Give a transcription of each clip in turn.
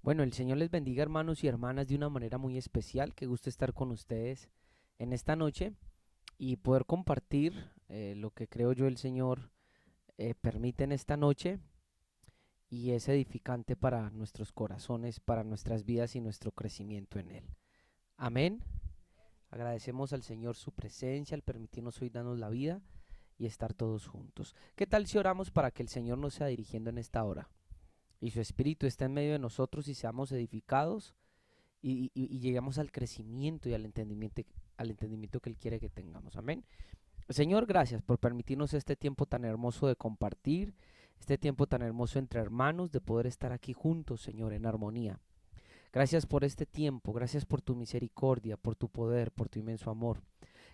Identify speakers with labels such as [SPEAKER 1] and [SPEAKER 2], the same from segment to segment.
[SPEAKER 1] Bueno, el Señor les bendiga, hermanos y hermanas, de una manera muy especial. Qué gusto estar con ustedes en esta noche y poder compartir lo que creo yo el Señor permite en esta noche y es edificante para nuestros corazones, para nuestras vidas y nuestro crecimiento en Él. Amén. Agradecemos al Señor su presencia, al permitirnos hoy darnos la vida y estar todos juntos. ¿Qué tal si oramos para que el Señor nos sea dirigiendo en esta hora y su Espíritu esté en medio de nosotros y seamos edificados y llegamos al crecimiento y al entendimiento que Él quiere que tengamos? Amén. Señor, gracias por permitirnos este tiempo tan hermoso de compartir, este tiempo tan hermoso entre hermanos, de poder estar aquí juntos, Señor, en armonía. Gracias por este tiempo, gracias por tu misericordia, por tu poder, por tu inmenso amor.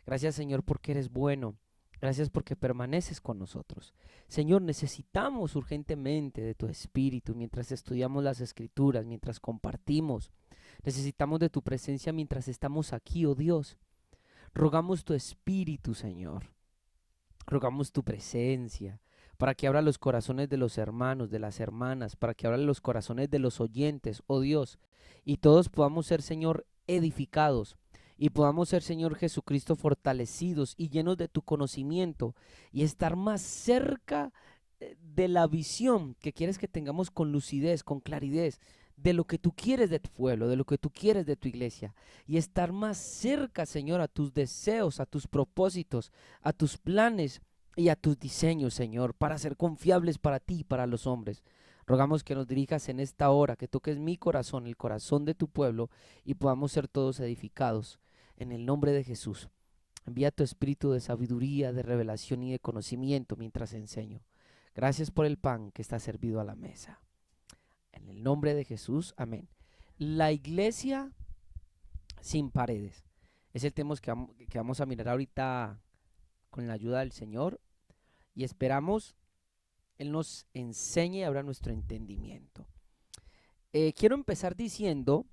[SPEAKER 1] Gracias, Señor, porque eres bueno. Gracias porque permaneces con nosotros. Señor, necesitamos urgentemente de tu espíritu mientras estudiamos las escrituras, mientras compartimos. Necesitamos de tu presencia mientras estamos aquí, oh Dios. Rogamos tu espíritu, Señor. Rogamos tu presencia para que abra los corazones de los hermanos, de las hermanas, para que abra los corazones de los oyentes, oh Dios, y todos podamos ser, Señor, edificados y podamos ser, Señor Jesucristo, fortalecidos y llenos de tu conocimiento y estar más cerca de la visión que quieres que tengamos con lucidez, con claridad, de lo que tú quieres de tu pueblo, de lo que tú quieres de tu iglesia y estar más cerca, Señor, a tus deseos, a tus propósitos, a tus planes y a tus diseños, Señor, para ser confiables para ti y para los hombres. Rogamos que nos dirijas en esta hora, que toques mi corazón, el corazón de tu pueblo, y podamos ser todos edificados. En el nombre de Jesús, envía tu espíritu de sabiduría, de revelación y de conocimiento mientras enseño. Gracias por el pan que está servido a la mesa. En el nombre de Jesús, amén. La iglesia sin paredes. Es el tema que vamos a mirar ahorita con la ayuda del Señor y esperamos Él nos enseñe y abra nuestro entendimiento. Quiero empezar diciendo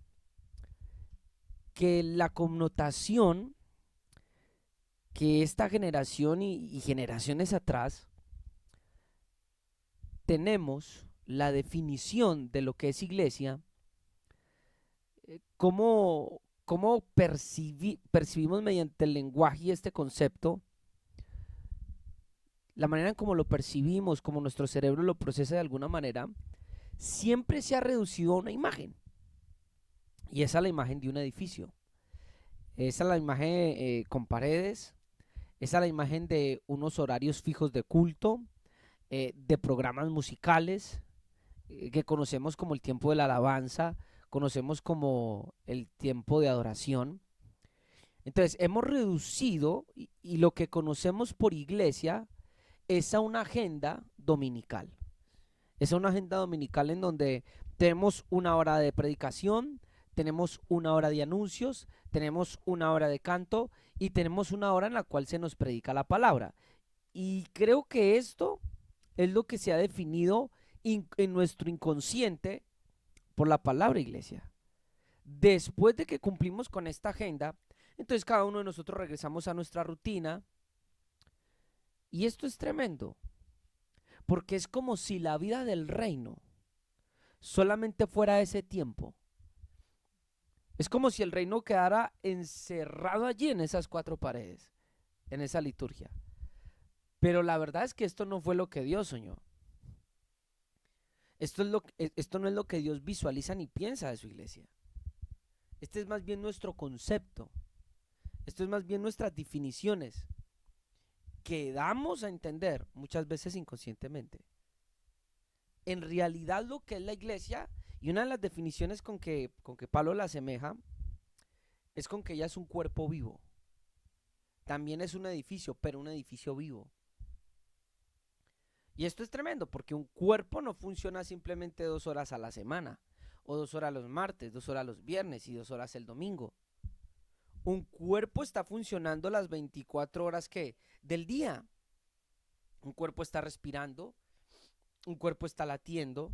[SPEAKER 1] que la connotación que esta generación y generaciones atrás tenemos, la definición de lo que es iglesia, cómo percibimos mediante el lenguaje y este concepto, la manera en cómo lo percibimos, como nuestro cerebro lo procesa de alguna manera, siempre se ha reducido a una imagen. Y esa es la imagen de un edificio. Esa es la imagen con paredes. Esa es la imagen de unos horarios fijos de culto, de programas musicales, que conocemos como el tiempo de la alabanza, conocemos como el tiempo de adoración. Entonces, hemos reducido y lo que conocemos por iglesia es a una agenda dominical. Es una agenda dominical en donde tenemos una hora de predicación, tenemos una hora de anuncios, tenemos una hora de canto y tenemos una hora en la cual se nos predica la palabra. Y creo que esto es lo que se ha definido en nuestro inconsciente por la palabra iglesia. Después de que cumplimos con esta agenda, entonces cada uno de nosotros regresamos a nuestra rutina y esto es tremendo, porque es como si la vida del reino solamente fuera ese tiempo. Es como si el reino quedara encerrado allí en esas cuatro paredes, en esa liturgia. Pero la verdad es que esto no fue lo que Dios soñó. Esto no es lo que Dios visualiza ni piensa de su iglesia. Este es más bien nuestro concepto. Esto es más bien nuestras definiciones que damos a entender muchas veces inconscientemente. En realidad lo que es la iglesia, y una de las definiciones con que Pablo la asemeja, es con que ella es un cuerpo vivo. También es un edificio, pero un edificio vivo. Y esto es tremendo porque un cuerpo no funciona simplemente 2 horas a la semana, o 2 horas los martes, 2 horas los viernes y 2 horas el domingo. Un cuerpo está funcionando las 24 horas del día. Un cuerpo está respirando, un cuerpo está latiendo.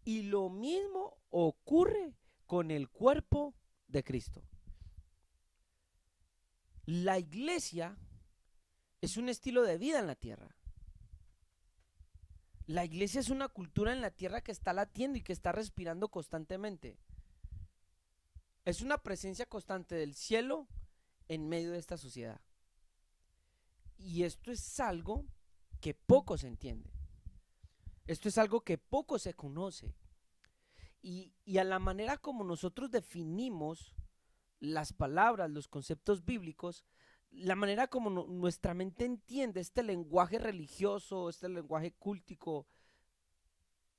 [SPEAKER 1] Y lo mismo ocurre con el cuerpo de Cristo. La iglesia es un estilo de vida en la tierra. La iglesia es una cultura en la tierra que está latiendo y que está respirando constantemente. Es una presencia constante del cielo en medio de esta sociedad. Y esto es algo que poco se entiende. Esto es algo que poco se conoce. Y a la manera como nosotros definimos las palabras, los conceptos bíblicos, la manera como nuestra mente entiende este lenguaje religioso, este lenguaje cúltico,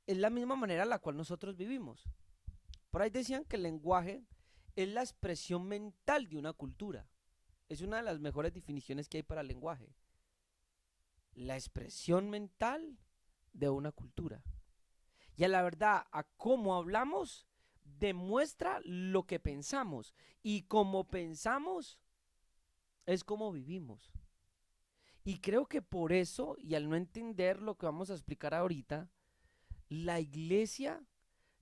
[SPEAKER 1] es la misma manera en la cual nosotros vivimos. Por ahí decían que el lenguaje es la expresión mental de una cultura. Es una de las mejores definiciones que hay para el lenguaje. La expresión mental de una cultura. Y a la verdad, a cómo hablamos, demuestra lo que pensamos. Y como pensamos, es como vivimos. Y creo que por eso, y al no entender lo que vamos a explicar ahorita, la iglesia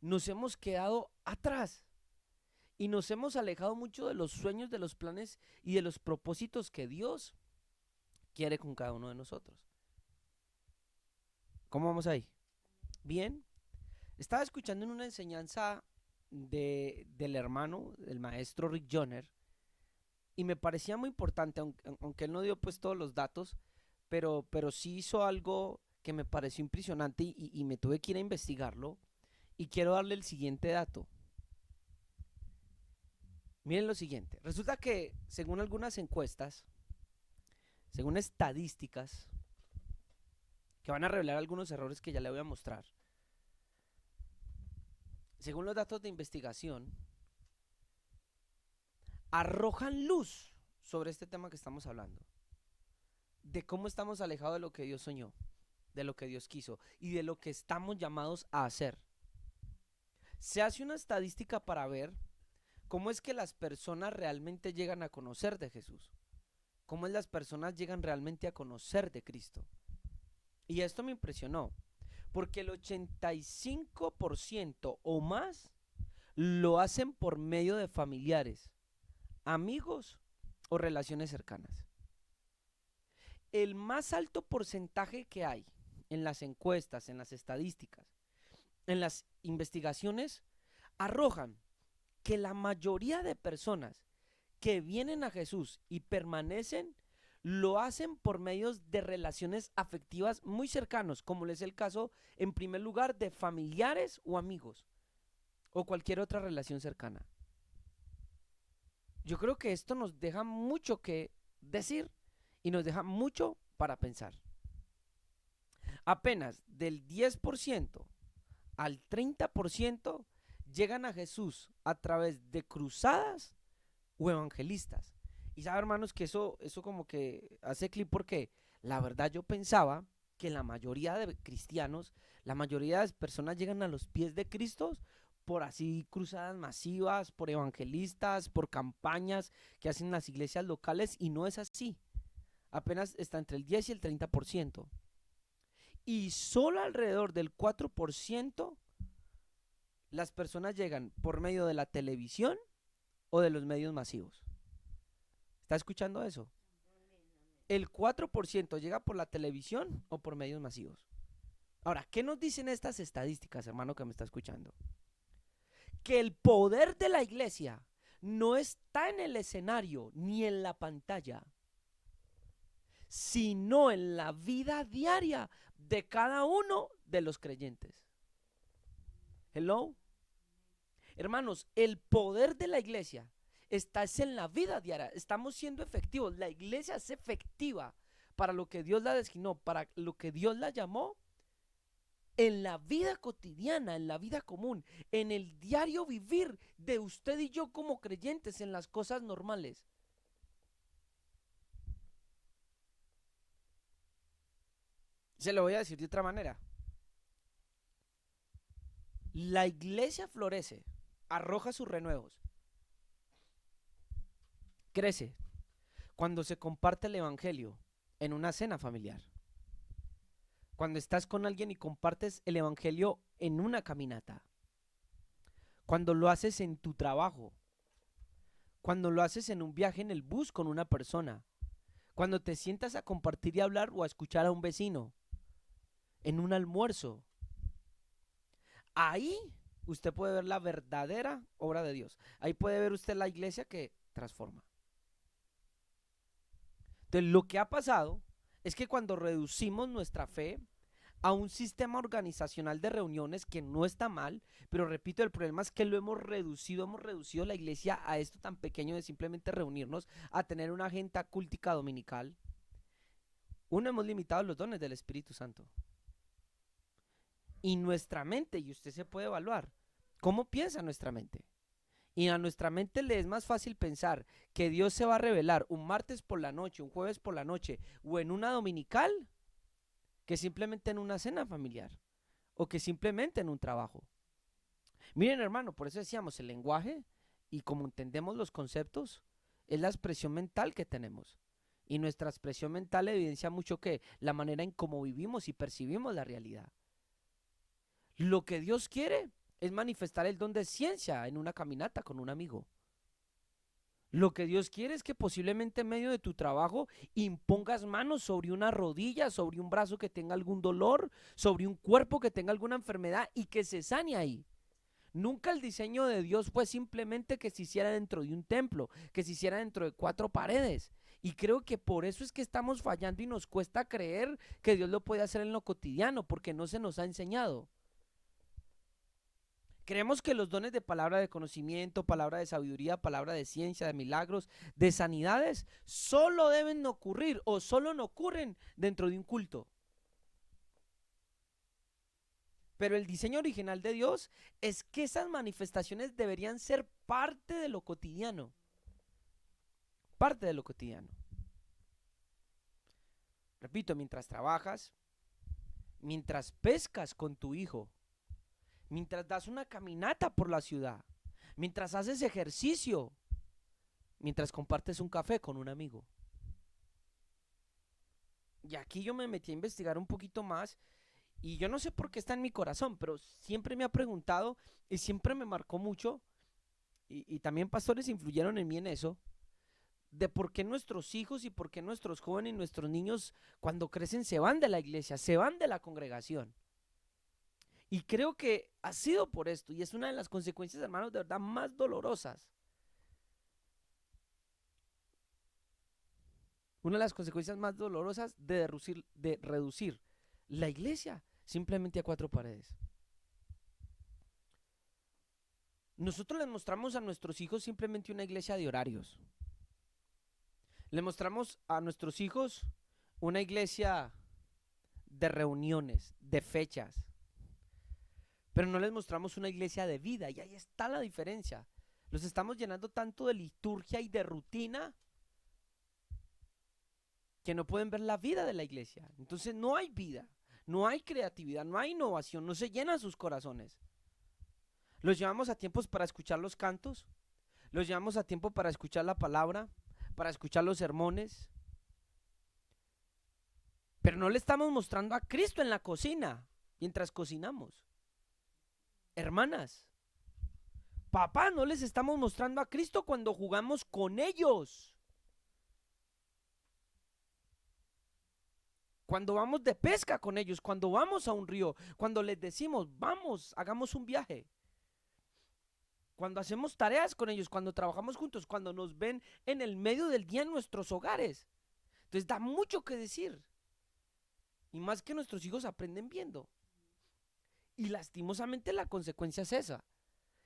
[SPEAKER 1] nos hemos quedado atrás. Y nos hemos alejado mucho de los sueños, de los planes y de los propósitos que Dios quiere con cada uno de nosotros. ¿Cómo vamos ahí? Bien. Estaba escuchando en una enseñanza del hermano, del maestro Rick Joyner, y me parecía muy importante, aunque él no dio pues todos los datos, pero sí hizo algo que me pareció impresionante y me tuve que ir a investigarlo, y quiero darle el siguiente dato. Miren lo siguiente, resulta que según algunas encuestas, según estadísticas, que van a revelar algunos errores que ya le voy a mostrar, según los datos de investigación, arrojan luz sobre este tema que estamos hablando, de cómo estamos alejados de lo que Dios soñó, de lo que Dios quiso y de lo que estamos llamados a hacer. Se hace una estadística para ver cómo es que las personas realmente llegan a conocer de Jesús, cómo es las personas llegan realmente a conocer de Cristo. Y esto me impresionó, porque el 85% o más lo hacen por medio de familiares, amigos o relaciones cercanas. El más alto porcentaje que hay en las encuestas, en las estadísticas, en las investigaciones, arrojan que la mayoría de personas que vienen a Jesús y permanecen, lo hacen por medios de relaciones afectivas muy cercanos, como es el caso, en primer lugar, de familiares o amigos, o cualquier otra relación cercana. Yo creo que esto nos deja mucho que decir y nos deja mucho para pensar. Apenas del 10% al 30% llegan a Jesús a través de cruzadas o evangelistas. Y sabe, hermanos, que eso como que hace clic porque la verdad yo pensaba que la mayoría de cristianos, la mayoría de personas llegan a los pies de Cristo por así cruzadas masivas, por evangelistas, por campañas que hacen las iglesias locales, y no es así. Apenas está entre el 10 y el 30%. Y solo alrededor del 4% las personas llegan por medio de la televisión o de los medios masivos. ¿Está escuchando eso? El 4% llega por la televisión o por medios masivos. Ahora, ¿qué nos dicen estas estadísticas, hermano que me está escuchando? Que el poder de la iglesia no está en el escenario ni en la pantalla, sino en la vida diaria de cada uno de los creyentes. Hello. Hermanos, el poder de la iglesia está en la vida diaria. Estamos siendo efectivos. La iglesia es efectiva para lo que Dios la designó, para lo que Dios la llamó, en la vida cotidiana, en la vida común, en el diario vivir de usted y yo como creyentes, en las cosas normales. Se lo voy a decir de otra manera. La iglesia florece, arroja sus renuevos, crece cuando se comparte el evangelio en una cena familiar. Cuando estás con alguien y compartes el evangelio en una caminata. Cuando lo haces en tu trabajo. Cuando lo haces en un viaje en el bus con una persona. Cuando te sientas a compartir y hablar o a escuchar a un vecino. en un almuerzo. Ahí usted puede ver la verdadera obra de Dios. Ahí puede ver usted la iglesia que transforma. Entonces, lo que ha pasado es que cuando reducimos nuestra fe a un sistema organizacional de reuniones, que no está mal, pero repito, el problema es que lo hemos reducido la iglesia a esto tan pequeño de simplemente reunirnos, a tener una agenda cultica dominical. Uno, hemos limitado los dones del Espíritu Santo. Y nuestra mente, y usted se puede evaluar, ¿cómo piensa nuestra mente? Y a nuestra mente le es más fácil pensar que Dios se va a revelar un martes por la noche, un jueves por la noche o en una dominical, que simplemente en una cena familiar o que simplemente en un trabajo. Miren, hermano, por eso decíamos, el lenguaje y como entendemos los conceptos es la expresión mental que tenemos. Y nuestra expresión mental evidencia mucho que la manera en cómo vivimos y percibimos la realidad. Lo que Dios quiere es manifestar el don de ciencia en una caminata con un amigo. Lo que Dios quiere es que posiblemente en medio de tu trabajo impongas manos sobre una rodilla, sobre un brazo que tenga algún dolor, sobre un cuerpo que tenga alguna enfermedad y que se sane ahí. Nunca el diseño de Dios fue simplemente que se hiciera dentro de un templo, que se hiciera dentro de cuatro paredes. Y creo que por eso es que estamos fallando y nos cuesta creer que Dios lo puede hacer en lo cotidiano, porque no se nos ha enseñado. Creemos que los dones de palabra de conocimiento, palabra de sabiduría, palabra de ciencia, de milagros, de sanidades, solo deben ocurrir o solo no ocurren dentro de un culto. Pero el diseño original de Dios es que esas manifestaciones deberían ser parte de lo cotidiano. Parte de lo cotidiano. Repito, mientras trabajas, mientras pescas con tu hijo, mientras das una caminata por la ciudad, mientras haces ejercicio, mientras compartes un café con un amigo. Y aquí yo me metí a investigar un poquito más y yo no sé por qué está en mi corazón, pero siempre me ha preguntado y siempre me marcó mucho y también pastores influyeron en mí en eso, de por qué nuestros hijos y por qué nuestros jóvenes y nuestros niños cuando crecen se van de la iglesia, se van de la congregación. Y creo que ha sido por esto y es una de las consecuencias, hermanos, de verdad más dolorosas. Una de las consecuencias más dolorosas de reducir la iglesia simplemente a cuatro paredes. Nosotros les mostramos a nuestros hijos simplemente una iglesia de horarios. Le mostramos a nuestros hijos una iglesia de reuniones, de fechas, pero no les mostramos una iglesia de vida y ahí está la diferencia. Los estamos llenando tanto de liturgia y de rutina que no pueden ver la vida de la iglesia. Entonces no hay vida, no hay creatividad, no hay innovación, no se llenan sus corazones. Los llevamos a tiempos para escuchar los cantos, los llevamos a tiempo para escuchar la palabra, para escuchar los sermones, pero no le estamos mostrando a Cristo en la cocina mientras cocinamos. Hermanas, papá, no les estamos mostrando a Cristo cuando jugamos con ellos. Cuando vamos de pesca con ellos, cuando vamos a un río, cuando les decimos, vamos, hagamos un viaje. Cuando hacemos tareas con ellos, cuando trabajamos juntos, cuando nos ven en el medio del día en nuestros hogares. Entonces da mucho que decir. Y más que nuestros hijos aprenden viendo. Y lastimosamente la consecuencia es esa.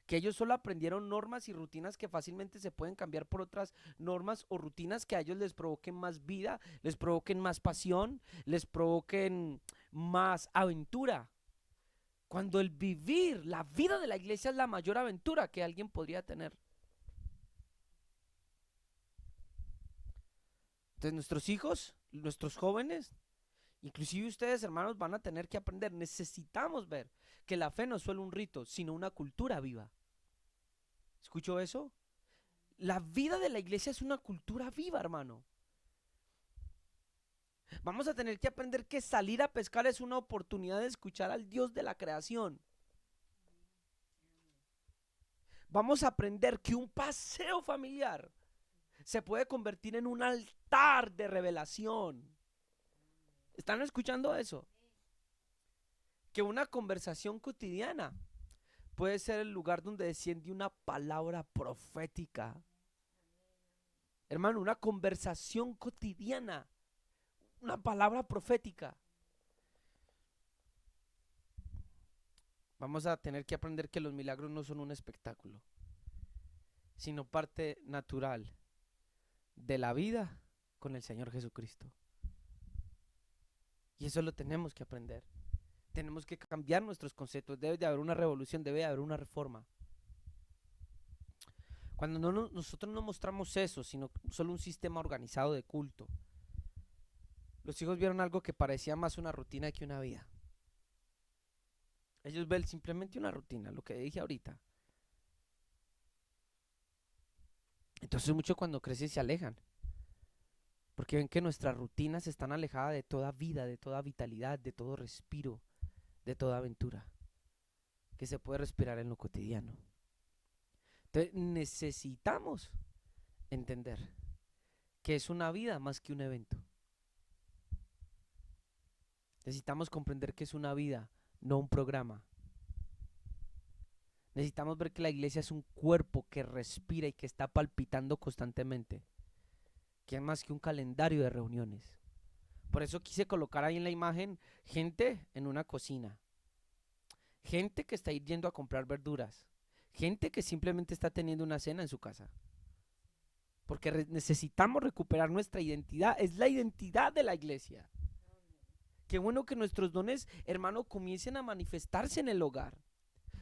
[SPEAKER 1] Que ellos solo aprendieron normas y rutinas que fácilmente se pueden cambiar por otras normas o rutinas que a ellos les provoquen más vida, les provoquen más pasión, les provoquen más aventura. Cuando el vivir, la vida de la iglesia es la mayor aventura que alguien podría tener. Entonces nuestros hijos, nuestros jóvenes, inclusive ustedes hermanos van a tener que aprender, necesitamos ver que la fe no es solo un rito, sino una cultura viva. ¿Escuchó eso? La vida de la iglesia es una cultura viva, hermano. Vamos a tener que aprender que salir a pescar es una oportunidad de escuchar al Dios de la creación. Vamos a aprender que un paseo familiar se puede convertir en un altar de revelación. ¿Están escuchando eso? Que una conversación cotidiana puede ser el lugar donde desciende una palabra profética. Hermano, una conversación cotidiana, una palabra profética. Vamos a tener que aprender que los milagros no son un espectáculo, sino parte natural de la vida con el Señor Jesucristo. Y eso lo tenemos que aprender. Tenemos que cambiar nuestros conceptos. Debe de haber una revolución, debe de haber una reforma. Cuando nosotros no mostramos eso, sino solo un sistema organizado de culto, los hijos vieron algo que parecía más una rutina que una vida. Ellos ven simplemente una rutina, lo que dije ahorita. Entonces mucho cuando crecen se alejan, porque ven que nuestras rutinas están alejadas de toda vida, de toda vitalidad, de todo respiro, de toda aventura que se puede respirar en lo cotidiano. Entonces necesitamos entender que es una vida más que un evento. Necesitamos comprender que es una vida, no un programa. Necesitamos ver que la iglesia es un cuerpo que respira y que está palpitando constantemente, que es más que un calendario de reuniones. Por eso quise colocar ahí en la imagen gente en una cocina, gente que está yendo a comprar verduras, gente que simplemente está teniendo una cena en su casa. Porque necesitamos recuperar nuestra identidad, es la identidad de la iglesia. Qué bueno que nuestros dones, hermano, comiencen a manifestarse en el hogar.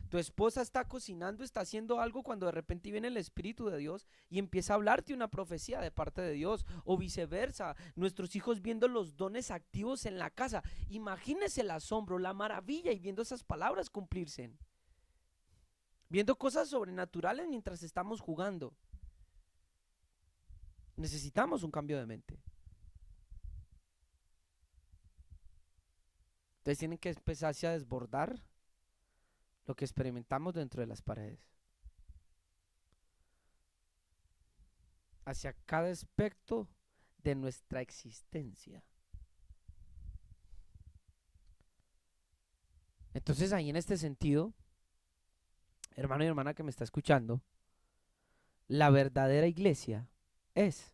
[SPEAKER 1] Tu esposa está cocinando, está haciendo algo cuando de repente viene el Espíritu de Dios y empieza a hablarte una profecía de parte de Dios, o viceversa. Nuestros hijos viendo los dones activos en la casa. Imagínese el asombro, la maravilla y viendo esas palabras cumplirse. Viendo cosas sobrenaturales mientras estamos jugando. Necesitamos un cambio de mente. Entonces tienen que empezarse a desbordar lo que experimentamos dentro de las paredes, hacia cada aspecto de nuestra existencia. Entonces ahí en este sentido, hermano y hermana que me está escuchando, la verdadera iglesia es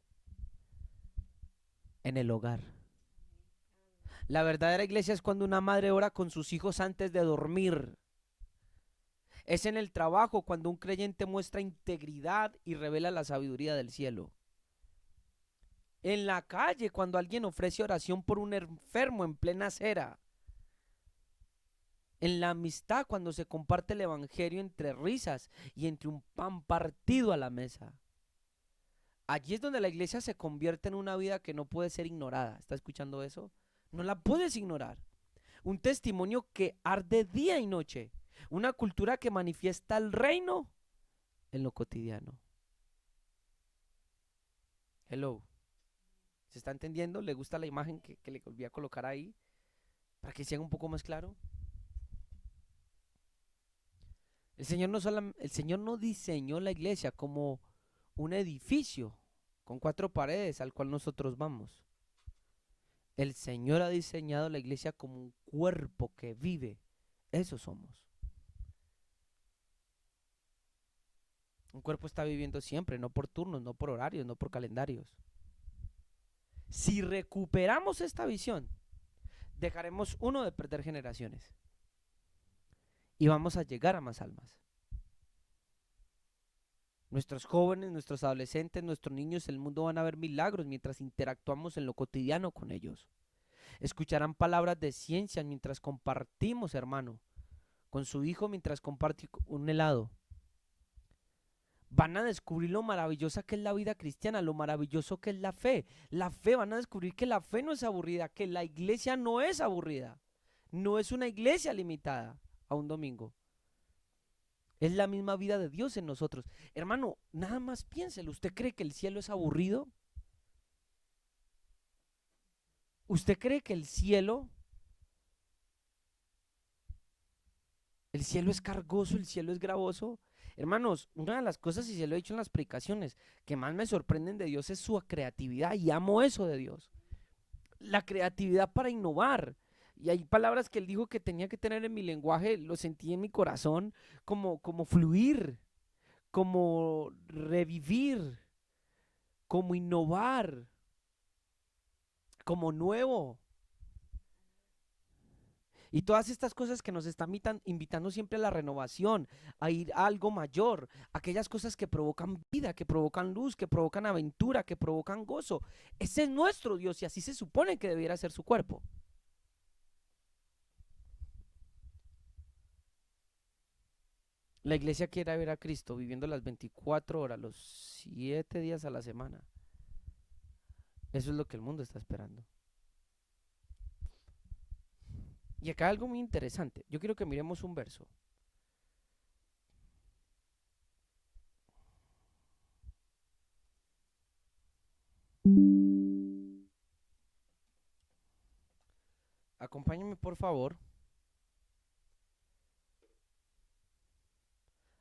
[SPEAKER 1] en el hogar. La verdadera iglesia es cuando una madre ora con sus hijos antes de dormir. Es en el trabajo cuando un creyente muestra integridad y revela la sabiduría del cielo. En la calle cuando alguien ofrece oración por un enfermo en plena acera. En la amistad cuando se comparte el evangelio entre risas y entre un pan partido a la mesa. Allí es donde la iglesia se convierte en una vida que no puede ser ignorada. ¿Está escuchando eso? No la puedes ignorar. Un testimonio que arde día y noche. Una cultura que manifiesta el reino en lo cotidiano. Hello. ¿Se está entendiendo? ¿Le gusta la imagen que le volví a colocar ahí? Para que sea un poco más claro. El Señor no diseñó la iglesia como un edificio con 4 paredes al cual nosotros vamos. El Señor ha diseñado la iglesia como un cuerpo que vive. Eso somos. Un cuerpo está viviendo siempre, no por turnos, no por horarios, no por calendarios. Si recuperamos esta visión, dejaremos uno de perder generaciones y vamos a llegar a más almas. Nuestros jóvenes, nuestros adolescentes, nuestros niños, el mundo van a ver milagros mientras interactuamos en lo cotidiano con ellos. Escucharán palabras de ciencia mientras compartimos, hermano, con su hijo mientras comparte un helado. Van a descubrir lo maravillosa que es la vida cristiana, lo maravilloso que es la fe. La fe, van a descubrir que la fe no es aburrida, que la iglesia no es aburrida. No es una iglesia limitada a un domingo. Es la misma vida de Dios en nosotros. Hermano, nada más piénselo. ¿Usted cree que el cielo es aburrido? ¿Usted cree que el cielo es cargoso, el cielo es gravoso? Hermanos, una de las cosas, y se lo he dicho en las predicaciones, que más me sorprenden de Dios es su creatividad, y amo eso de Dios. La creatividad para innovar. Y hay palabras que él dijo que tenía que tener en mi lenguaje, lo sentí en mi corazón como fluir, como revivir, como innovar, como nuevo. Y todas estas cosas que nos están invitando siempre a la renovación, a ir a algo mayor, aquellas cosas que provocan vida, que provocan luz, que provocan aventura, que provocan gozo. Ese es nuestro Dios y así se supone que debiera ser su cuerpo. La iglesia quiere ver a Cristo viviendo las 24 horas, los 7 días a la semana. Eso es lo que el mundo está esperando. Y acá hay algo muy interesante. Yo quiero que miremos un verso. Acompáñenme por favor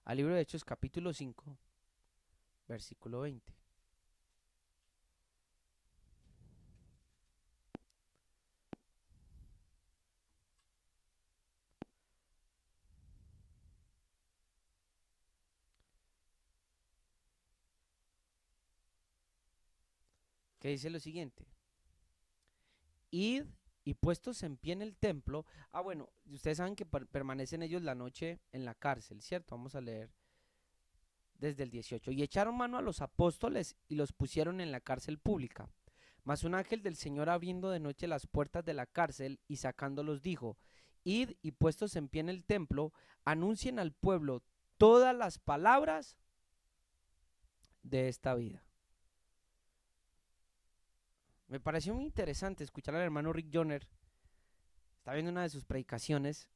[SPEAKER 1] al libro de Hechos capítulo 5, versículo 20. Que dice lo siguiente: id y puestos en pie en el templo. Bueno, ustedes saben que permanecen ellos la noche en la cárcel, ¿cierto? Vamos a leer desde el 18. Y echaron mano a los apóstoles y los pusieron en la cárcel pública. Mas un ángel del Señor, abriendo de noche las puertas de la cárcel y sacándolos, dijo: id y puestos en pie en el templo, anuncien al pueblo todas las palabras de esta vida. Me pareció muy interesante escuchar al hermano Rick Joyner. Estaba viendo una de sus predicaciones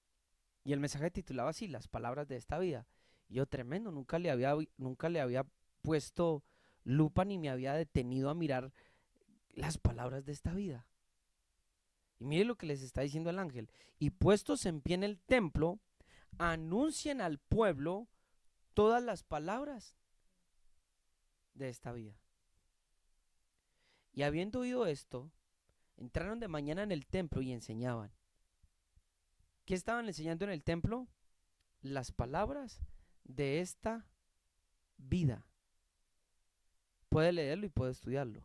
[SPEAKER 1] y el mensaje titulaba así: las palabras de esta vida. Y yo, tremendo, nunca le había puesto lupa ni me había detenido a mirar las palabras de esta vida. Y mire lo que les está diciendo el ángel: y puestos en pie en el templo, anuncien al pueblo todas las palabras de esta vida. Y habiendo oído esto, entraron de mañana en el templo y enseñaban. ¿Qué estaban enseñando en el templo? Las palabras de esta vida. Puede leerlo y puede estudiarlo.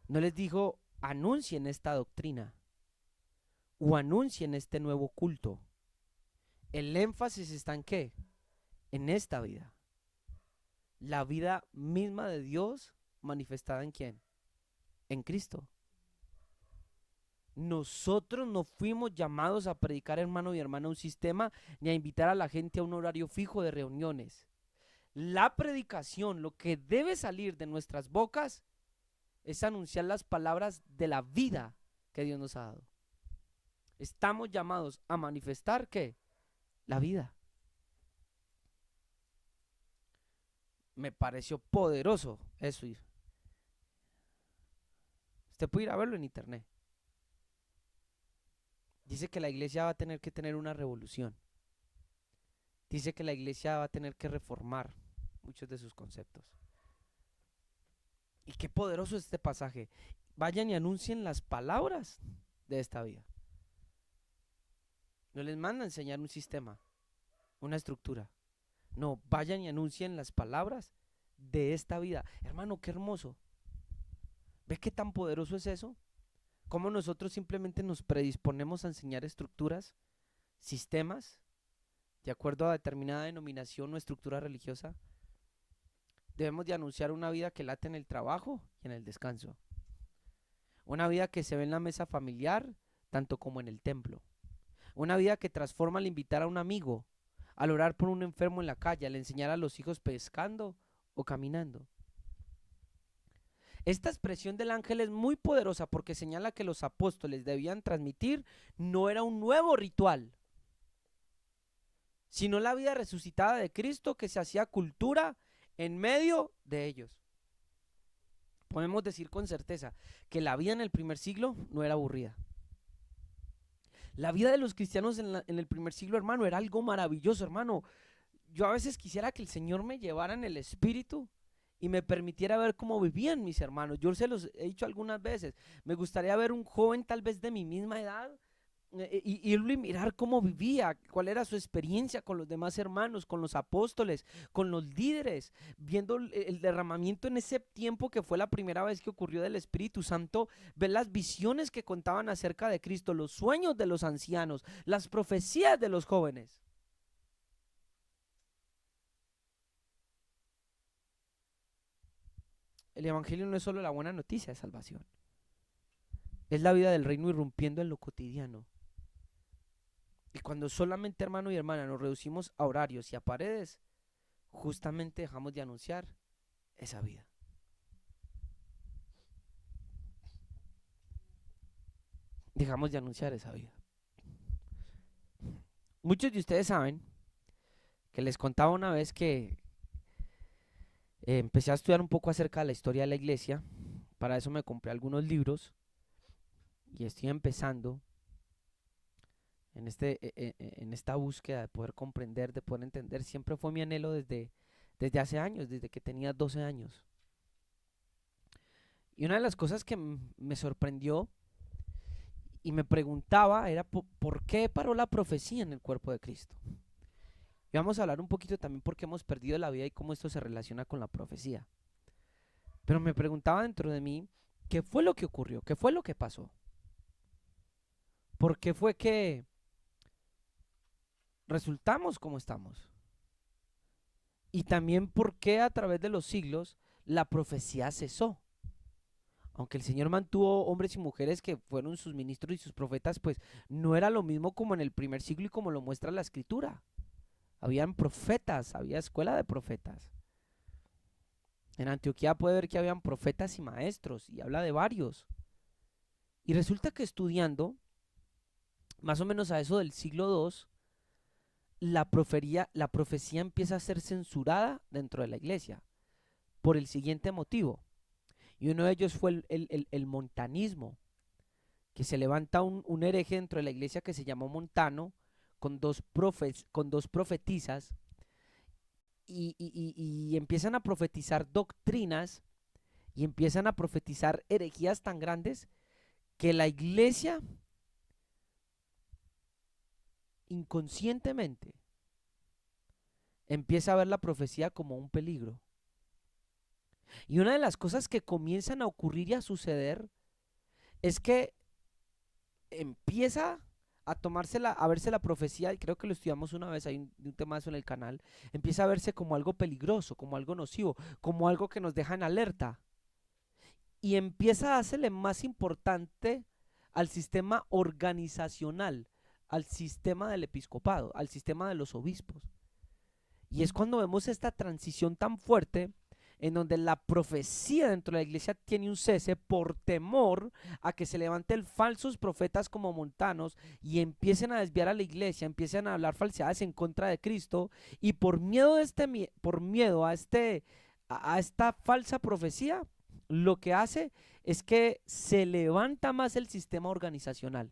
[SPEAKER 1] No les dijo: anuncien esta doctrina o anuncien este nuevo culto. El énfasis está en ¿qué? En esta vida. La vida misma de Dios manifestada ¿en quién? En Cristo. Nosotros no fuimos llamados a predicar, hermano y hermana, un sistema ni a invitar a la gente a un horario fijo de reuniones. La predicación, lo que debe salir de nuestras bocas, es anunciar las palabras de la vida que Dios nos ha dado. Estamos llamados a manifestar ¿qué? La vida. Me pareció poderoso eso. Usted puede ir a verlo en internet. Dice que la iglesia va a tener que tener una revolución. Dice que la iglesia va a tener que reformar muchos de sus conceptos. Y qué poderoso es este pasaje. Vayan y anuncien las palabras de esta vida. No les manda a enseñar un sistema, una estructura. No, vayan y anuncien las palabras de esta vida. Hermano, qué hermoso. ¿Ve qué tan poderoso es eso? Cómo nosotros simplemente nos predisponemos a enseñar estructuras, sistemas, de acuerdo a determinada denominación o estructura religiosa. Debemos de anunciar una vida que late en el trabajo y en el descanso. Una vida que se ve en la mesa familiar, tanto como en el templo. Una vida que transforma al invitar a un amigo, al orar por un enfermo en la calle, al enseñar a los hijos pescando o caminando. Esta expresión del ángel es muy poderosa porque señala que los apóstoles debían transmitir no era un nuevo ritual, sino la vida resucitada de Cristo que se hacía cultura en medio de ellos. Podemos decir con certeza que la vida en el primer siglo no era aburrida. La vida de los cristianos en el primer siglo, hermano, era algo maravilloso, hermano. Yo a veces quisiera que el Señor me llevara en el espíritu y me permitiera ver cómo vivían mis hermanos. Yo se los he dicho algunas veces, me gustaría ver un joven tal vez de mi misma edad y irlo y mirar cómo vivía, cuál era su experiencia con los demás hermanos, con los apóstoles, con los líderes, viendo el derramamiento en ese tiempo que fue la primera vez que ocurrió del Espíritu Santo, ver las visiones que contaban acerca de Cristo, los sueños de los ancianos, las profecías de los jóvenes. El Evangelio no es solo la buena noticia de salvación, es la vida del reino irrumpiendo en lo cotidiano. Y cuando solamente, hermano y hermana, nos reducimos a horarios y a paredes, justamente dejamos de anunciar esa vida. Dejamos de anunciar esa vida. Muchos de ustedes saben que les contaba una vez que empecé a estudiar un poco acerca de la historia de la iglesia. Para eso me compré algunos libros y estoy empezando en esta búsqueda de poder comprender, de poder entender. Siempre fue mi anhelo desde hace años, desde que tenía 12 años. Y una de las cosas que me sorprendió y me preguntaba era por qué paró la profecía en el cuerpo de Cristo. Y vamos a hablar un poquito también por qué hemos perdido la vida y cómo esto se relaciona con la profecía. Pero me preguntaba dentro de mí, ¿qué fue lo que ocurrió? ¿Qué fue lo que pasó? ¿Por qué fue que resultamos como estamos? Y también por qué a través de los siglos la profecía cesó. Aunque el Señor mantuvo hombres y mujeres que fueron sus ministros y sus profetas, pues no era lo mismo como en el primer siglo y como lo muestra la Escritura. Habían profetas, había escuela de profetas. En Antioquía puede ver que habían profetas y maestros, y habla de varios. Y resulta que estudiando, más o menos a eso del siglo II, la profecía empieza a ser censurada dentro de la iglesia, por el siguiente motivo. Y uno de ellos fue el montanismo, que se levanta un hereje dentro de la iglesia que se llamó Montano, con dos profetisas, y empiezan a profetizar doctrinas y empiezan a profetizar herejías tan grandes que la iglesia inconscientemente empieza a ver la profecía como un peligro. Y una de las cosas que comienzan a ocurrir y a suceder es que empieza a verse la profecía, y creo que lo estudiamos una vez, hay un tema de eso en el canal, empieza a verse como algo peligroso, como algo nocivo, como algo que nos deja en alerta. Y empieza a hacerle más importante al sistema organizacional, al sistema del episcopado, al sistema de los obispos. Y es cuando vemos esta transición tan fuerte en donde la profecía dentro de la iglesia tiene un cese por temor a que se levanten falsos profetas como Montanos y empiecen a desviar a la iglesia, empiecen a hablar falsedades en contra de Cristo, y por miedo por miedo a esta falsa profecía, lo que hace es que se levanta más el sistema organizacional.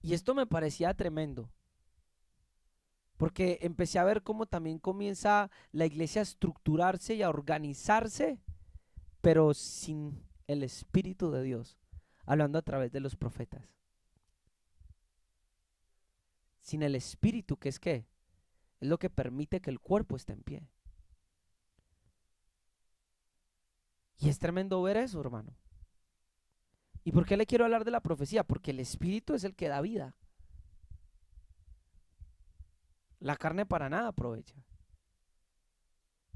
[SPEAKER 1] Y esto me parecía tremendo, porque empecé a ver cómo también comienza la iglesia a estructurarse y a organizarse, pero sin el Espíritu de Dios, hablando a través de los profetas. Sin el Espíritu, que es qué, es lo que permite que el cuerpo esté en pie. Y es tremendo ver eso, hermano. ¿Y por qué le quiero hablar de la profecía? Porque el Espíritu es el que da vida. La carne para nada aprovecha.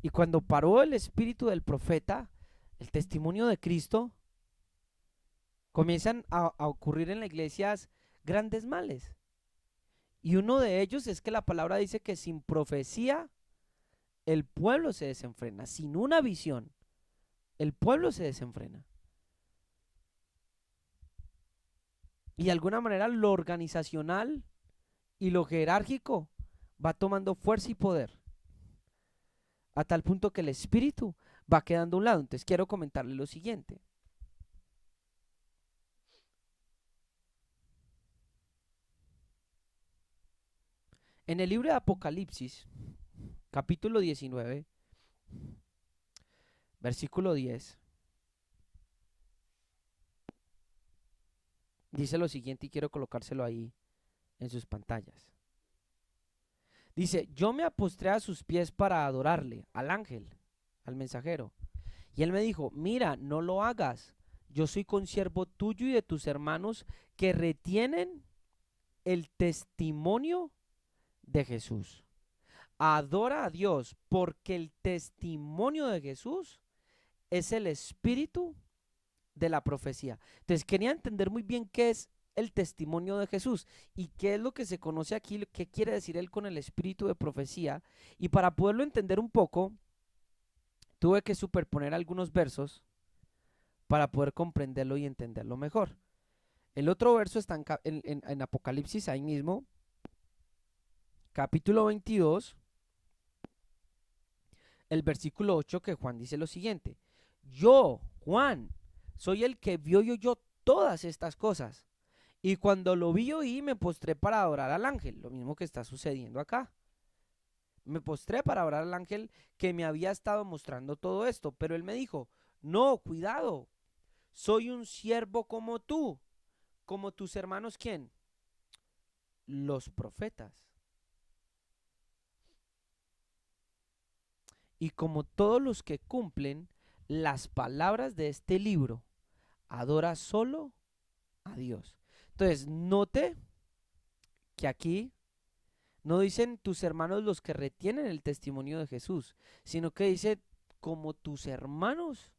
[SPEAKER 1] Y cuando paró el espíritu del profeta, el testimonio de Cristo, comienzan a ocurrir en las iglesias grandes males. Y uno de ellos es que la palabra dice que sin profecía el pueblo se desenfrena. Sin una visión, el pueblo se desenfrena. Y de alguna manera lo organizacional y lo jerárquico va tomando fuerza y poder, a tal punto que el espíritu va quedando a un lado. Entonces quiero comentarle lo siguiente. En el libro de Apocalipsis, capítulo 19, Versículo 10 dice lo siguiente y quiero colocárselo ahí en sus pantallas. Dice, yo me apostré a sus pies para adorarle, al ángel, al mensajero. Y él me dijo, mira, no lo hagas. Yo soy consiervo tuyo y de tus hermanos que retienen el testimonio de Jesús. Adora a Dios porque el testimonio de Jesús es el espíritu de la profecía. Entonces quería entender muy bien qué es el testimonio de Jesús y qué es lo que se conoce aquí, qué quiere decir él con el espíritu de profecía. Y para poderlo entender un poco, tuve que superponer algunos versos para poder comprenderlo y entenderlo mejor. El otro verso está en Apocalipsis, ahí mismo, capítulo 22, el versículo 8, que Juan dice lo siguiente: yo, Juan, soy el que vio y oyó todas estas cosas. Y cuando lo vi y oí, me postré para adorar al ángel, lo mismo que está sucediendo acá. Me postré para adorar al ángel que me había estado mostrando todo esto, pero él me dijo, no, cuidado, soy un siervo como tú, como tus hermanos, ¿quién? Los profetas. Y como todos los que cumplen las palabras de este libro, adora solo a Dios. Entonces, note que aquí no dicen tus hermanos los que retienen el testimonio de Jesús, sino que dice como tus hermanos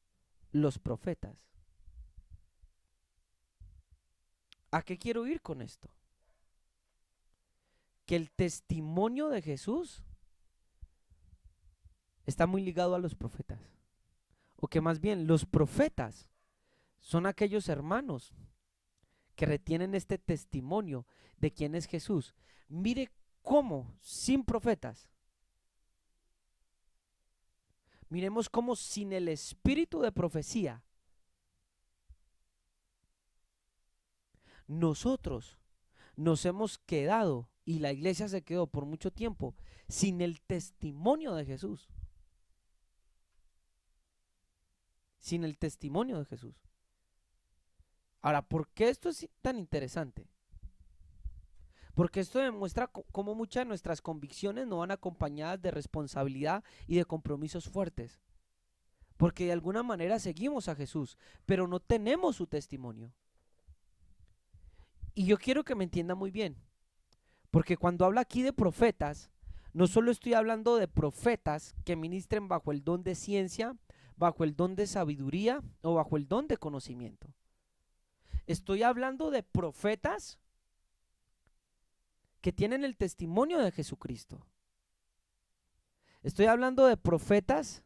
[SPEAKER 1] los profetas. ¿A qué quiero ir con esto? Que el testimonio de Jesús está muy ligado a los profetas. O que más bien los profetas son aquellos hermanos que retienen este testimonio de quién es Jesús. Mire cómo sin profetas, miremos cómo sin el espíritu de profecía, nosotros nos hemos quedado y la iglesia se quedó por mucho tiempo sin el testimonio de Jesús. Sin el testimonio de Jesús. Ahora, ¿por qué esto es tan interesante? Porque esto demuestra cómo muchas de nuestras convicciones no van acompañadas de responsabilidad y de compromisos fuertes. Porque de alguna manera seguimos a Jesús, pero no tenemos su testimonio. Y yo quiero que me entienda muy bien, porque cuando habla aquí de profetas, no solo estoy hablando de profetas que ministren bajo el don de ciencia, bajo el don de sabiduría o bajo el don de conocimiento. Estoy hablando de profetas que tienen el testimonio de Jesucristo. Estoy hablando de profetas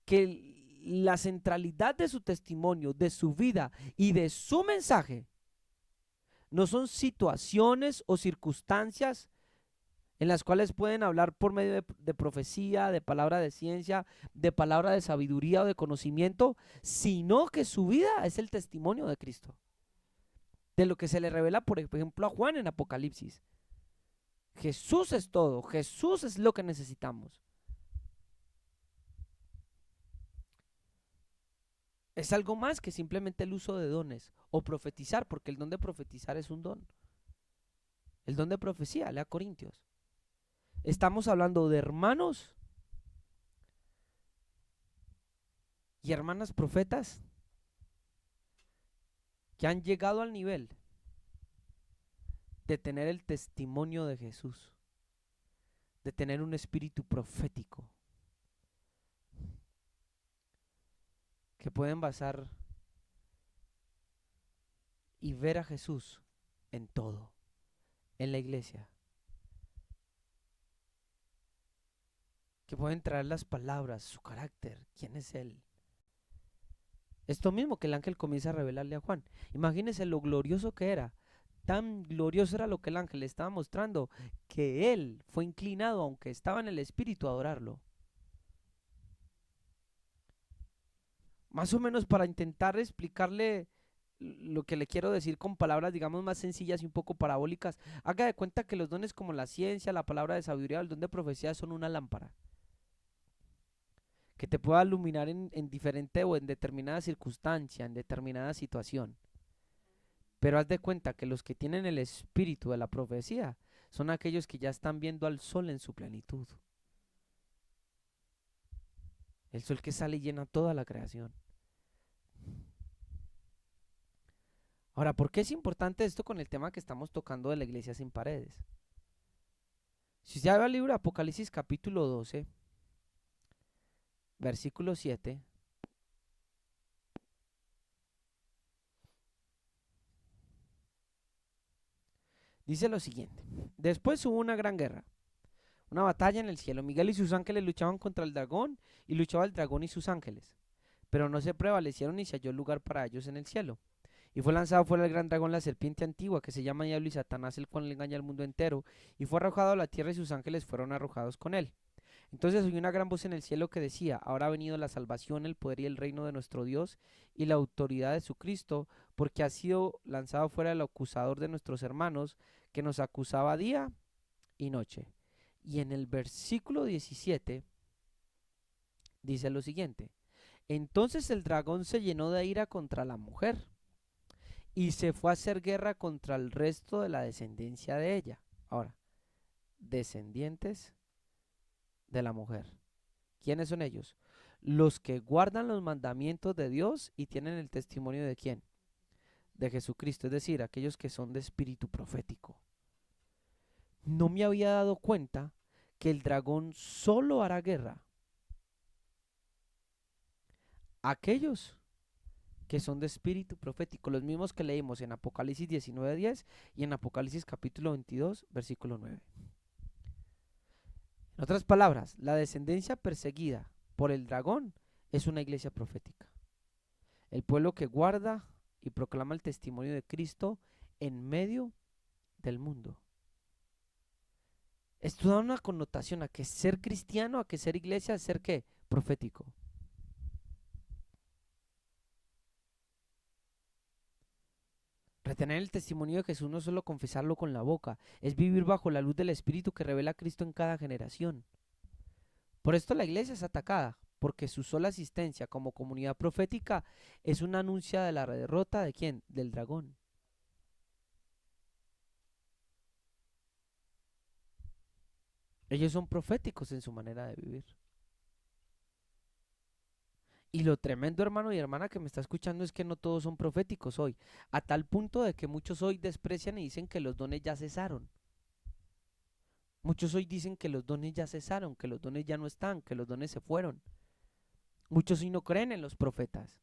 [SPEAKER 1] que la centralidad de su testimonio, de su vida y de su mensaje no son situaciones o circunstancias en las cuales pueden hablar por medio de profecía, de palabra de ciencia, de palabra de sabiduría o de conocimiento, sino que su vida es el testimonio de Cristo. De lo que se le revela, por ejemplo, a Juan en Apocalipsis. Jesús es todo, Jesús es lo que necesitamos. Es algo más que simplemente el uso de dones o profetizar, porque el don de profetizar es un don. El don de profecía, lea Corintios. Estamos hablando de hermanos y hermanas profetas que han llegado al nivel de tener el testimonio de Jesús, de tener un espíritu profético, que pueden basar y ver a Jesús en todo, en la iglesia, que pueden traer las palabras, su carácter, quién es Él. Esto mismo que el ángel comienza a revelarle a Juan. Imagínense lo glorioso que era. Tan glorioso era lo que el ángel le estaba mostrando, que él fue inclinado, aunque estaba en el espíritu, a adorarlo. Más o menos para intentar explicarle lo que le quiero decir con palabras, digamos, más sencillas y un poco parabólicas. Haga de cuenta que los dones como la ciencia, la palabra de sabiduría, el don de profecía son una lámpara. que te pueda iluminar en diferente o en determinada circunstancia, en determinada situación. Pero haz de cuenta que los que tienen el espíritu de la profecía son aquellos que ya están viendo al sol en su plenitud. El sol que sale y llena toda la creación. Ahora, ¿por qué es importante esto con el tema que estamos tocando de la iglesia sin paredes? Si usted va al libro de Apocalipsis capítulo 12, versículo 7, dice lo siguiente. Después hubo una gran guerra, una batalla en el cielo. Miguel y sus ángeles luchaban contra el dragón y luchaba el dragón y sus ángeles. Pero no se prevalecieron ni se halló lugar para ellos en el cielo. Y fue lanzado fuera el gran dragón, la serpiente antigua, que se llama Diablo y Satanás, el cual le engaña al mundo entero, y fue arrojado a la tierra y sus ángeles fueron arrojados con él. Entonces oí una gran voz en el cielo que decía, ahora ha venido la salvación, el poder y el reino de nuestro Dios y la autoridad de su Cristo, porque ha sido lanzado fuera el acusador de nuestros hermanos, que nos acusaba día y noche. Y en el versículo 17 dice lo siguiente, entonces el dragón se llenó de ira contra la mujer y se fue a hacer guerra contra el resto de la descendencia de ella. Ahora, descendientes de la mujer. ¿Quiénes son ellos? Los que guardan los mandamientos de Dios y tienen el testimonio de quién? De Jesucristo, es decir, aquellos que son de espíritu profético. No me había dado cuenta que el dragón solo hará guerra a aquellos que son de espíritu profético, los mismos que leímos en Apocalipsis 19:10 y en Apocalipsis capítulo 22, versículo 9. En otras palabras, la descendencia perseguida por el dragón es una iglesia profética. El pueblo que guarda y proclama el testimonio de Cristo en medio del mundo. Esto da una connotación a que ser cristiano, a que ser iglesia, a ser ¿qué? Profético. Retener el testimonio de Jesús no es solo confesarlo con la boca, es vivir bajo la luz del Espíritu que revela a Cristo en cada generación. Por esto la iglesia es atacada, porque su sola asistencia como comunidad profética es una anuncia de la derrota de quién? Del dragón. Ellos son proféticos en su manera de vivir. Y lo tremendo, hermano y hermana que me está escuchando, es que no todos son proféticos hoy, a tal punto de que muchos hoy desprecian y dicen que los dones ya cesaron. Muchos hoy dicen que los dones ya cesaron, que los dones ya no están, que los dones se fueron. Muchos hoy no creen en los profetas.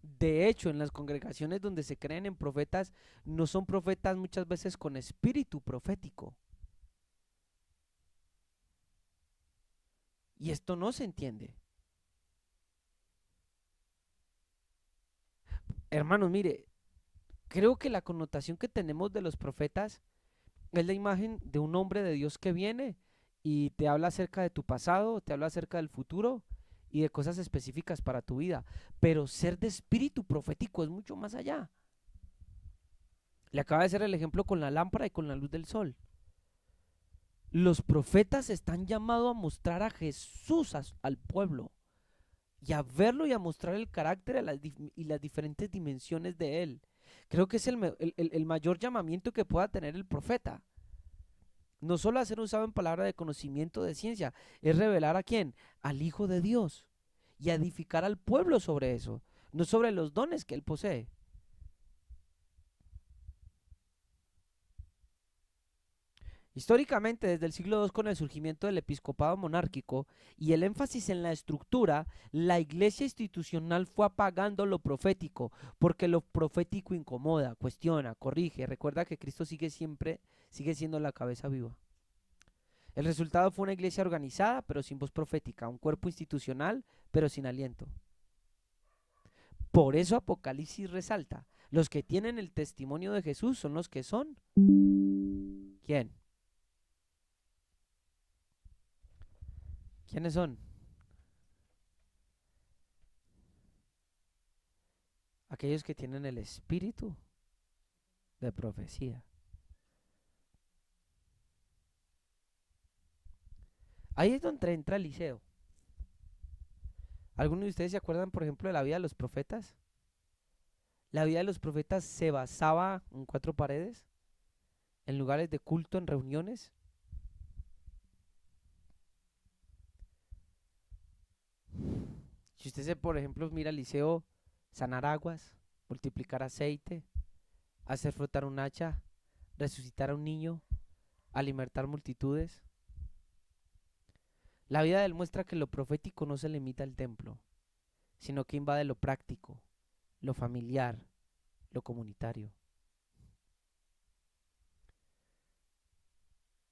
[SPEAKER 1] De hecho, en las congregaciones donde se creen en profetas, no son profetas muchas veces con espíritu profético. Y esto no se entiende. Hermanos, mire, creo que la connotación que tenemos de los profetas es la imagen de un hombre de Dios que viene y te habla acerca de tu pasado, te habla acerca del futuro y de cosas específicas para tu vida. Pero ser de espíritu profético es mucho más allá. Le acaba de ser el ejemplo con la lámpara y con la luz del sol. Los profetas están llamados a mostrar a Jesús al pueblo y a verlo y a mostrar el carácter y las diferentes dimensiones de él. Creo que es el mayor llamamiento que pueda tener el profeta. No solo a ser usado en palabra de conocimiento de ciencia, es revelar a quién, al Hijo de Dios, y a edificar al pueblo sobre eso, no sobre los dones que él posee. Históricamente, desde el siglo II, con el surgimiento del episcopado monárquico y el énfasis en la estructura, la iglesia institucional fue apagando lo profético, porque lo profético incomoda, cuestiona, corrige. Recuerda que Cristo sigue siendo la cabeza viva. El resultado fue una iglesia organizada, pero sin voz profética, un cuerpo institucional, pero sin aliento. Por eso Apocalipsis resalta, los que tienen el testimonio de Jesús son los que son. ¿Quién? ¿Quiénes son? Aquellos que tienen el espíritu de profecía. Ahí es donde entra Eliseo. ¿Algunos de ustedes se acuerdan, por ejemplo, de la vida de los profetas? La vida de los profetas se basaba en cuatro paredes, en lugares de culto, en reuniones. Si usted se, por ejemplo, mira a Eliseo, sanar aguas, multiplicar aceite, hacer flotar un hacha, resucitar a un niño, alimentar multitudes. La vida de él muestra que lo profético no se limita al templo, sino que invade lo práctico, lo familiar, lo comunitario.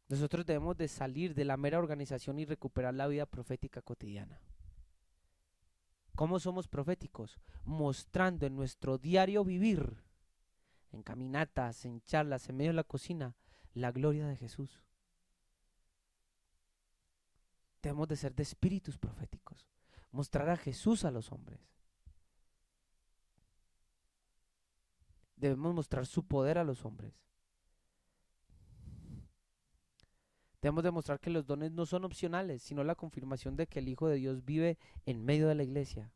[SPEAKER 1] Nosotros debemos de salir de la mera organización y recuperar la vida profética cotidiana. ¿Cómo somos proféticos? Mostrando en nuestro diario vivir, en caminatas, en charlas, en medio de la cocina, la gloria de Jesús. Debemos de ser de espíritus proféticos, mostrar a Jesús a los hombres. Debemos mostrar su poder a los hombres. Debemos demostrar que los dones no son opcionales, sino la confirmación de que el Hijo de Dios vive en medio de la iglesia.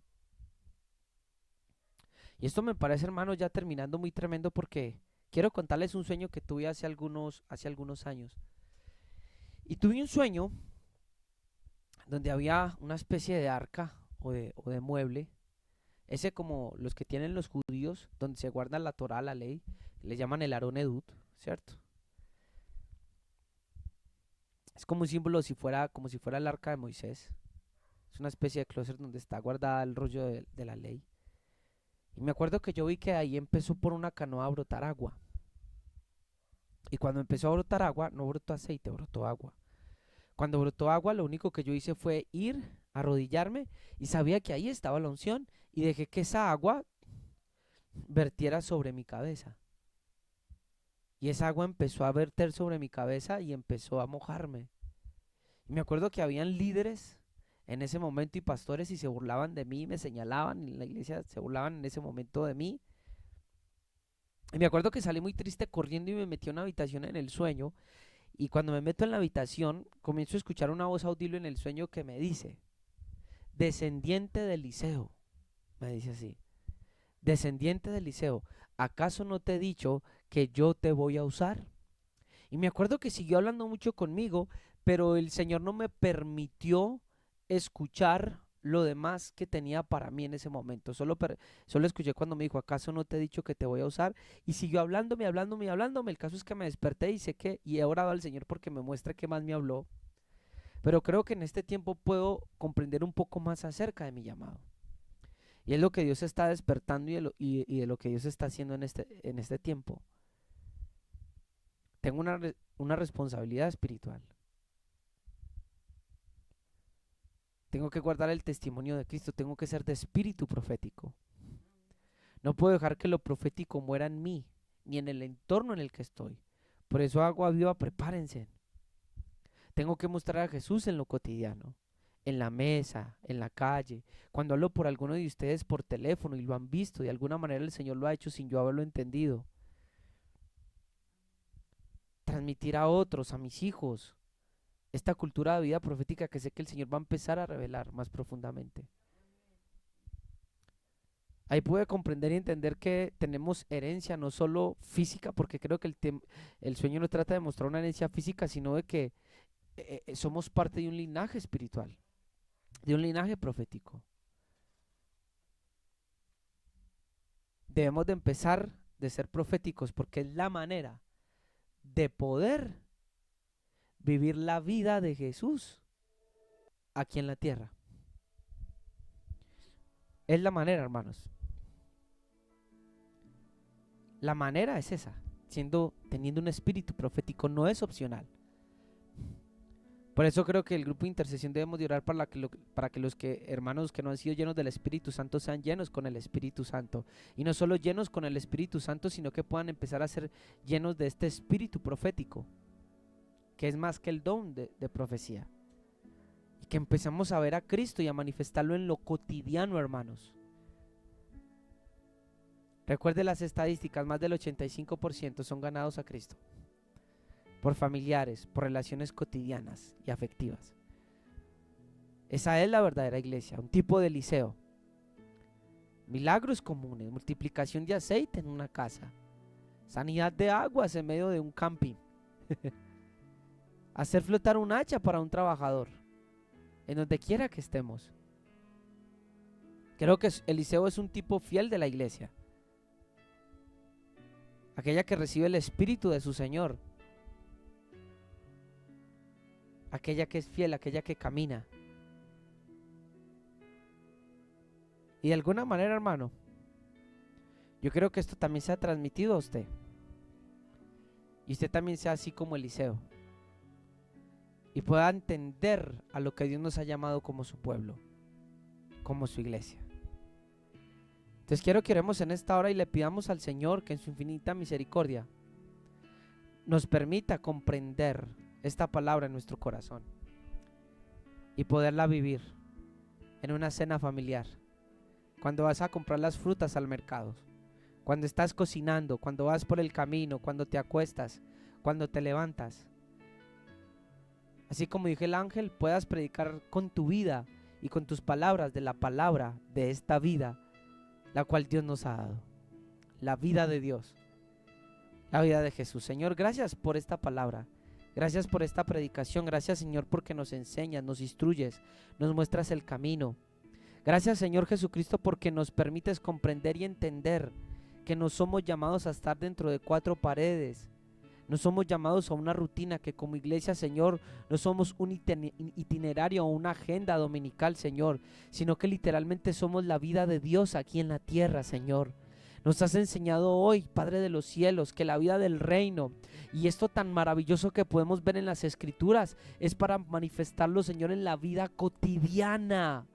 [SPEAKER 1] Y esto me parece, hermano, ya terminando muy tremendo porque quiero contarles un sueño que tuve hace algunos años. Y tuve un sueño donde había una especie de arca o de mueble, ese como los que tienen los judíos, donde se guarda la Torá, la ley, le llaman el Arón Edut, ¿cierto? Es como un símbolo como si fuera el arca de Moisés. Es una especie de closet donde está guardada el rollo de la ley. Y me acuerdo que yo vi que ahí empezó por una canoa a brotar agua. Y cuando empezó a brotar agua, no brotó aceite, brotó agua. Cuando brotó agua, lo único que yo hice fue ir, arrodillarme, y sabía que ahí estaba la unción, y dejé que esa agua vertiera sobre mi cabeza. Y esa agua empezó a verter sobre mi cabeza y empezó a mojarme. Y me acuerdo que habían líderes en ese momento y pastores y se burlaban de mí, me señalaban, en la iglesia se burlaban en ese momento de mí. Y me acuerdo que salí muy triste corriendo y me metí a una habitación en el sueño. Y cuando me meto en la habitación, comienzo a escuchar una voz audible en el sueño que me dice, descendiente de Eliseo, me dice así, descendiente de Eliseo, ¿acaso no te he dicho que yo te voy a usar? Y me acuerdo que siguió hablando mucho conmigo, pero el Señor no me permitió escuchar lo demás que tenía para mí en ese momento. Solo escuché cuando me dijo, ¿acaso no te he dicho que te voy a usar? Y siguió hablándome, hablándome, hablándome. El caso es que me desperté y sé que, y he orado al Señor porque me muestra qué más me habló. Pero creo que en este tiempo puedo comprender un poco más acerca de mi llamado. Y es lo que Dios está despertando y de lo que Dios está haciendo en este tiempo. Tengo una responsabilidad espiritual. Tengo que guardar el testimonio de Cristo, tengo que ser de espíritu profético. No puedo dejar que lo profético muera en mí, ni en el entorno en el que estoy. Por eso Agua Viva, prepárense. Tengo que mostrar a Jesús en lo cotidiano, en la mesa, en la calle. Cuando hablo por alguno de ustedes por teléfono y lo han visto, de alguna manera el Señor lo ha hecho sin yo haberlo entendido. Transmitir a otros, a mis hijos, esta cultura de vida profética que sé que el Señor va a empezar a revelar más profundamente. Ahí pude comprender y entender que tenemos herencia no solo física, porque creo que el sueño no trata de mostrar una herencia física, sino de que somos parte de un linaje espiritual, de un linaje profético. Debemos de empezar de ser proféticos porque es la manera de poder vivir la vida de Jesús aquí en la tierra. Es la manera, hermanos. La manera es esa, teniendo un espíritu profético, no es opcional. Por eso creo que el grupo de intercesión debemos de orar para que los hermanos que no han sido llenos del Espíritu Santo sean llenos con el Espíritu Santo. Y no solo llenos con el Espíritu Santo, sino que puedan empezar a ser llenos de este espíritu profético, que es más que el don de profecía. Y que empezamos a ver a Cristo y a manifestarlo en lo cotidiano, hermanos. Recuerde las estadísticas, más del 85% son ganados a Cristo. Por familiares, por relaciones cotidianas y afectivas. Esa es la verdadera iglesia, un tipo de Eliseo. Milagros comunes, multiplicación de aceite en una casa, sanidad de aguas en medio de un camping, hacer flotar un hacha para un trabajador, en donde quiera que estemos. Creo que Eliseo es un tipo fiel de la iglesia, aquella que recibe el espíritu de su Señor, aquella que es fiel, aquella que camina. Y de alguna manera, hermano, yo creo que esto también se ha transmitido a usted. Y usted también sea así como Eliseo. Y pueda entender a lo que Dios nos ha llamado como su pueblo, como su iglesia. Entonces quiero que oremos en esta hora y le pidamos al Señor que en su infinita misericordia nos permita comprender esta palabra en nuestro corazón y poderla vivir en una cena familiar. Cuando vas a comprar las frutas al mercado, cuando estás cocinando, cuando vas por el camino, cuando te acuestas, cuando te levantas. Así como dije el ángel, puedas predicar con tu vida y con tus palabras de la palabra de esta vida, la cual Dios nos ha dado. La vida de Dios, la vida de Jesús. Señor, gracias por esta palabra. Gracias por esta predicación. Gracias, Señor, porque nos enseñas, nos instruyes, nos muestras el camino. Gracias, Señor Jesucristo, porque nos permites comprender y entender que no somos llamados a estar dentro de cuatro paredes. No somos llamados a una rutina, que como iglesia, Señor, no somos un itinerario o una agenda dominical, Señor, sino que literalmente somos la vida de Dios aquí en la tierra, Señor. Nos has enseñado hoy, Padre de los cielos, que la vida del reino y esto tan maravilloso que podemos ver en las Escrituras es para manifestarlo, Señor, en la vida cotidiana.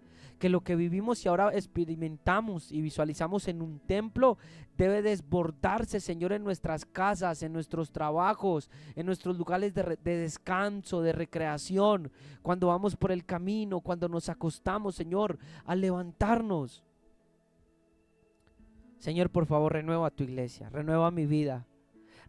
[SPEAKER 1] Que lo que vivimos y ahora experimentamos y visualizamos en un templo debe desbordarse, Señor, en nuestras casas, en nuestros trabajos, en nuestros lugares de descanso, de recreación, cuando vamos por el camino, cuando nos acostamos, Señor, al levantarnos. Señor, por favor, renueva tu iglesia, renueva mi vida.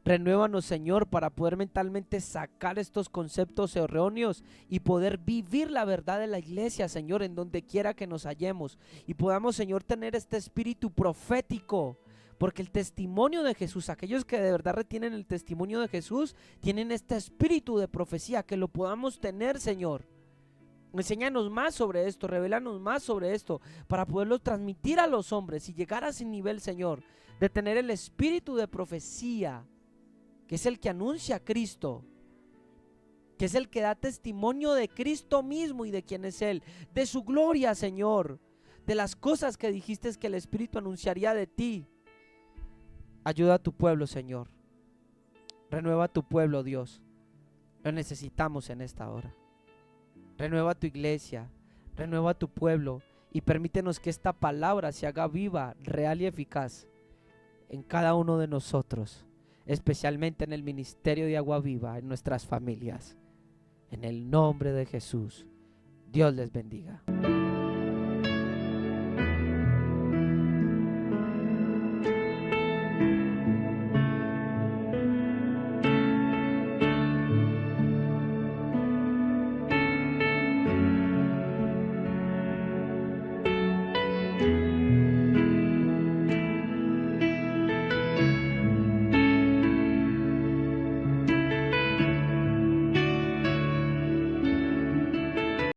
[SPEAKER 1] Renuévanos, Señor, para poder mentalmente sacar estos conceptos erróneos y poder vivir la verdad de la iglesia, Señor, en donde quiera que nos hallemos. Y podamos, Señor, tener este espíritu profético, porque el testimonio de Jesús, aquellos que de verdad retienen el testimonio de Jesús, tienen este espíritu de profecía, que lo podamos tener, Señor. Enséñanos más sobre esto, revélanos más sobre esto, para poderlo transmitir a los hombres y llegar a ese nivel, Señor, de tener el espíritu de profecía, que es el que anuncia a Cristo, que es el que da testimonio de Cristo mismo y de quién es Él, de su gloria, Señor, de las cosas que dijiste que el Espíritu anunciaría de ti. Ayuda a tu pueblo, Señor. Renueva a tu pueblo, Dios. Lo necesitamos en esta hora. Renueva tu iglesia, renueva tu pueblo y permítenos que esta palabra se haga viva, real y eficaz en cada uno de nosotros, especialmente en el ministerio de Agua Viva, en nuestras familias. En el nombre de Jesús, Dios les bendiga.